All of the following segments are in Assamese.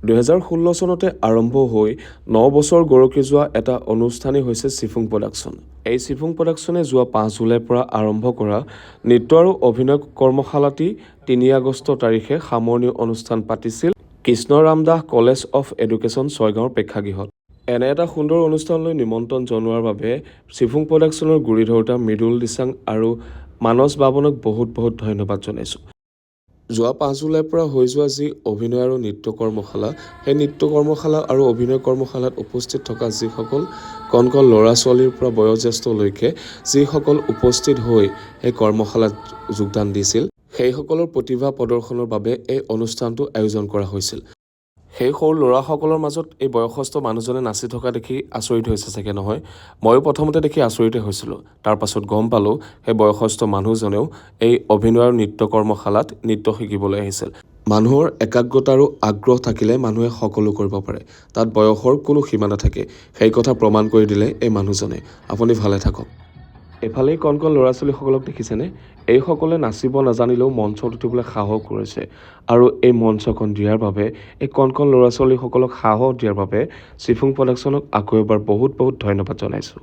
2016 চনতে আৰম্ভ হৈ 9 বছৰ গৰকি যোৱা এটা অনুষ্ঠানেই হৈছে চিফুং প্ৰডাকশ্যন। এই চিফুং প্ৰডাকশ্যনে যোৱা 5 জুলাইৰ পৰা আৰম্ভ কৰা নৃত্য আৰু অভিনয় কৰ্মশালাটি 3 আগষ্ট তাৰিখে সামৰণি অনুষ্ঠান পাতিছিল Krishnaram Das college of education ছয়গাঁৱৰ প্ৰেক্ষাগৃহত। এনে এটা সুন্দৰ অনুষ্ঠানলৈ নিমন্ত্ৰণ জনোৱাৰ বাবে চিফুং প্ৰডাকশ্যনৰ গুৰিধৰোঁতা মৃদুল দিচাং আৰু মানস বাবনক বহুত ধন্যবাদ জনাইছোঁ। যোৱা 5 জুলাইৰ পৰা হৈ যোৱা যি অভিনয় আৰু নৃত্য কৰ্মশালা, সেই নৃত্য কৰ্মশালা আৰু অভিনয় কৰ্মশালাত উপস্থিত থকা যিসকল কণ ল'ৰা ছোৱালীৰ পৰা বয়োজ্যেষ্ঠলৈকে যিসকল উপস্থিত হৈ এই কৰ্মশালাত যোগদান দিছিল, সেইসকলৰ প্ৰতিভা প্ৰদৰ্শনৰ বাবে এই অনুষ্ঠানটো আয়োজন কৰা হৈছিল। সেই সৰু ল'ৰাসকলৰ মাজত এই বয়সস্থ মানুহজনে নাচি থকা দেখি আচৰিত হৈছে চাগে নহয়? ময়ো প্ৰথমতে দেখি আচৰিতে হৈছিলোঁ। তাৰ পাছত গম পালোঁ সেই বয়সস্থ মানুহজনেও এই অভিনয় আৰু নৃত্য কৰ্মশালাত নৃত্য শিকিবলৈ আহিছিল। মানুহৰ একাগ্ৰতা আৰু আগ্ৰহ থাকিলে মানুহে সকলো কৰিব পাৰে। তাত বয়সৰ কোনো সীমা নাথাকে। সেই কথা প্ৰমাণ কৰি দিলে এই মানুহজনে। আপুনি ভালে থাকক। এফালেই কণ ল'ৰা ছোৱালীসকলক দেখিছেনে? এইসকলে নাচিব নাজানিলেও মঞ্চত উঠিবলৈ সাহস কৰিছে আৰু এই মঞ্চখন দিয়াৰ বাবে এই কণ ল'ৰা ছোৱালীসকলক সাহস দিয়াৰ বাবে চিফুং প্ৰডাকশ্যনক আকৌ এবাৰ বহুত ধন্যবাদ জনাইছোঁ।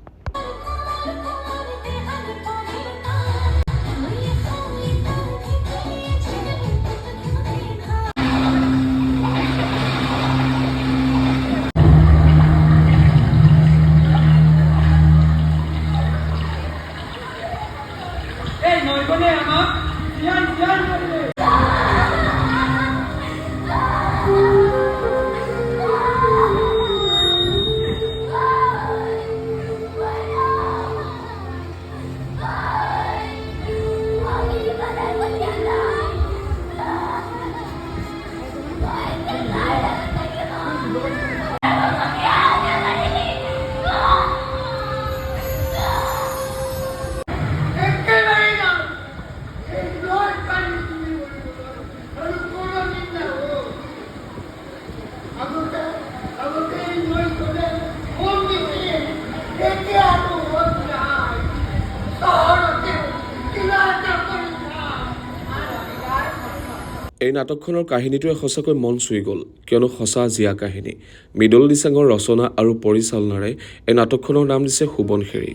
এই নাটকখনৰ কাহিনীটোৱে সঁচাকৈ মন চুই গ'ল, কিয়নো সঁচা জীয়া কাহিনী। মৃদুল দিচাঙৰ ৰচনা আৰু পৰিচালনাৰে এই নাটকখনৰ নাম দিছে সোৱণশিৰি।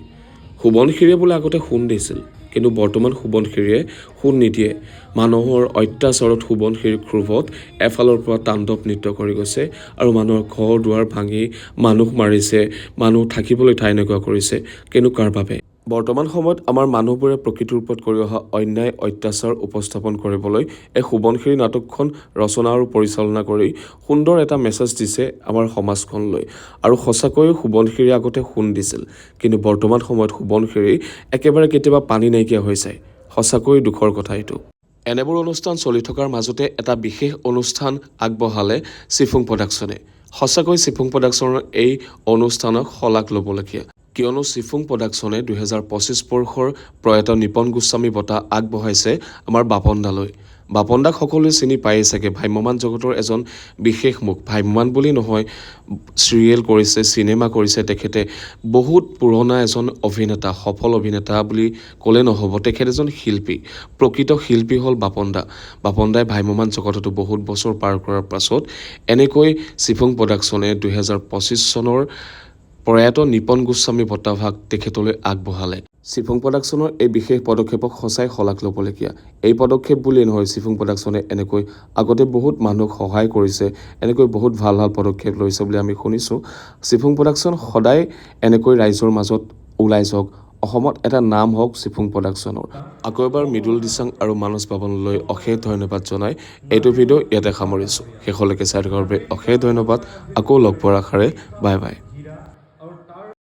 সোৱণশিৰিয়ে বোলে আগতে সোণ দিছিল, কিন্তু বৰ্তমান সোৱণশিৰিয়ে সোণ নিদিয়ে। মানুহৰ অত্যাচাৰত সোৱণশিৰিৰ ক্ষোভত এফালৰ পৰা তাণ্ডৱ নৃত্য কৰি গৈছে আৰু মানুহৰ ঘৰ দুৱাৰ ভাঙি মানুহ মাৰিছে, মানুহ থাকিবলৈ ঠাই নোহোৱা কৰিছে। কিন্তু কাৰ বাবে? বৰ্তমান সময়ত আমাৰ মানুহবোৰে প্ৰকৃতিৰ ওপৰত কৰি অহা অন্যায় অত্যাচাৰ উপস্থাপন কৰিবলৈ এই সোৱণশিৰি নাটকখন ৰচনা আৰু পৰিচালনা কৰি সুন্দৰ এটা মেছেজ দিছে আমাৰ সমাজখনলৈ। আৰু সঁচাকৈয়ে সোৱণশিৰি আগতে সোণ দিছিল, কিন্তু বৰ্তমান সময়ত সোৱণশিৰি একেবাৰে কেতিয়াবা পানী নাইকিয়া হৈ যায়। সঁচাকৈয়ে দুখৰ কথা এইটো। এনেবোৰ অনুষ্ঠান চলি থকাৰ মাজতে এটা বিশেষ অনুষ্ঠান আগবঢ়ালে চিফুং প্ৰডাকশ্যনে। সঁচাকৈ চিফুং প্ৰডাকশ্যনৰ এই অনুষ্ঠানক শলাগ ল'বলগীয়া, কিয়নো চিফুং প্ৰডাকশ্যনে 2025 বৰ্ষৰ প্ৰয়াত নিপন গোস্বামী বঁটা আগবঢ়াইছে আমাৰ বাপন দালৈ। বাপন দাক সকলোৱে চিনি পায়েই চাগে, ভ্ৰাম্যমাণ জগতৰ এজন বিশেষ মুখ। ভ্ৰাম্যমাণ বুলি নহয়, চিৰিয়েল কৰিছে, চিনেমা কৰিছে তেখেতে। বহুত পুৰণা এজন অভিনেতা, সফল অভিনেতা বুলি ক'লে নহ'ব। তেখেত এজন শিল্পী, প্ৰকৃত শিল্পী হ'ল বাপন দা। বাপন দাই ভ্ৰাম্যমাণ জগততো বহুত বছৰ পাৰ কৰাৰ পাছত এনেকৈ চিফুং প্ৰডাকশ্যনে 2025 চনৰ প্ৰয়াত নিপন গোস্বামী বঁটাভাগ তেখেতলৈ আগবঢ়ালে। চিফুং প্ৰডাকশ্যনৰ এই বিশেষ পদক্ষেপক সঁচাই শলাগ ল'বলগীয়া। এই পদক্ষেপ বুলিয়েই নহয়, চিফুং প্ৰডাকশ্যনে এনেকৈ আগতে বহুত মানুহক সহায় কৰিছে, এনেকৈ বহুত ভাল পদক্ষেপ লৈছে বুলি আমি শুনিছোঁ। চিফুং প্ৰডাকশ্যন সদায় এনেকৈ ৰাইজৰ মাজত ওলাই যাওক, অসমত এটা নাম হওক চিফুং প্ৰডাকশ্যনৰ। আকৌ এবাৰ মৃদুল দিচাং আৰু মানস বাবনলৈ অশেষ ধন্যবাদ জনাই এইটো ভিডিঅ' ইয়াতে সামৰিছোঁ। শেষলৈকে চাই থকাৰ বাবে অশেষ ধন্যবাদ। আকৌ লগ পোৱাৰ আশাৰে বাই বাই।